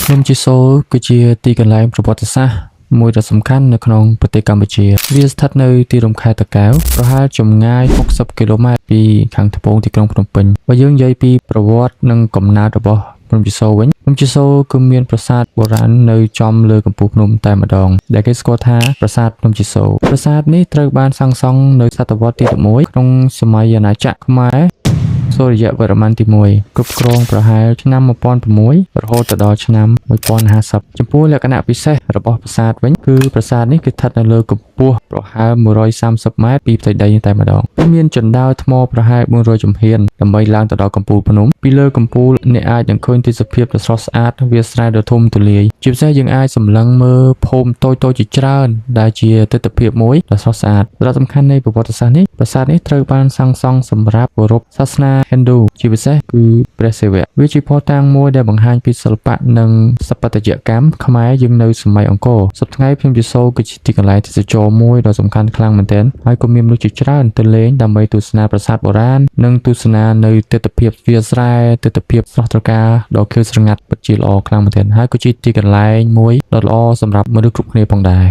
ភ្នំជីសូរគឺជាទីកន្លែងប្រវត្តិសាស្ត្រមួយដ៏សំខាន់នៅក្នុងប្រទេសកម្ពុជាវាស្ថិតនៅទីរួមខេត្តតាកែវប្រហែលចម្ងាយ60គីឡូម៉ែត្រពីខាងត្បូងទីក្រុងភ្នំពេញបើយើងនិយាយពីប្រវត្តិនិងកំណើតរបស់ភ្នំជីសូរវិញភ្នំជីសូរគឺមានប្រាសាទបុរាណនៅចំលើកំពូលភ្នំតែម្ដងដែលគេស្គាល់ថាប្រាសាទភ្នំជីសូរប្រាសាទនេះត្រូវបានសាងសង់នៅសតវត្សទី11ក្នុងសម័យអាណាចក្រខ្មែរសូរ្យវរ្ម័នទី1គ្រប់គ្រងប្រហែលឆ្នាំ1006រហូតដល់ឆ្នាំ1050ចំពោះលក្ខណៈពិសេសរបស់ប្រាសាទវិញគឺប្រាសាទនេះគឺស្ថិតនៅលើកម្ពស់ប្រហែល130ម៉ែត្រពីផ្ទៃដីតែម្ដងវាមានជណ្ដើរថ្មប្រហែល400ជំហានដើម្បីឡើងទៅដល់កំពូលភ្នំពីលើកំពូលអ្នកអាចនឹងឃើញទេសភាពដ៏ស្រស់ស្អាតវាលស្រែដ៏ធំទូលាយជាពិសេសយើងអាចសម្លឹងមើលភូមិតូចៗជាច្រើនដែលជាទិដ្ឋភាពមួយដ៏ស្រស់ស្អាតសារៈសំខាន់នៃប្រវត្តិសាស្ត្រនេះប្រាសាទនេះត្រូវបានសាងសង់សម្រាប់គោរពសាសនាហិណ្ឌូជាពិសេសគឺព្រះសិវៈវាជាភស្តុតាងមួយដែលបង្ហាញពីសិល្បៈនិងស្ថាបត្យកម្មខ្មែរយើងនៅសម័យអង្គរសប្តាហ៍ភ្នំជីសូរគឺជាទីកន្លែងទេសចរណ៍មួយដ៏សំខាន់ខ្លាំងមែនទែនហើយក៏មានមនុស្សជាច្រើនទៅលេងដើម្បីទស្សនាប្រាសាទបុរាណនិងទស្សនានៅទិដ្ឋភាពវាលស្រែទិដ្ឋភាពស្រស់ត្រកាលដ៏ខៀវស្រងាត់ពិតជាល្អខ្លាំងមែនទែនហើយក៏ជាទីកន្លែងមួយដ៏ល្អសម្រាប់មនុស្សគ្រប់គ្នាផងដែរ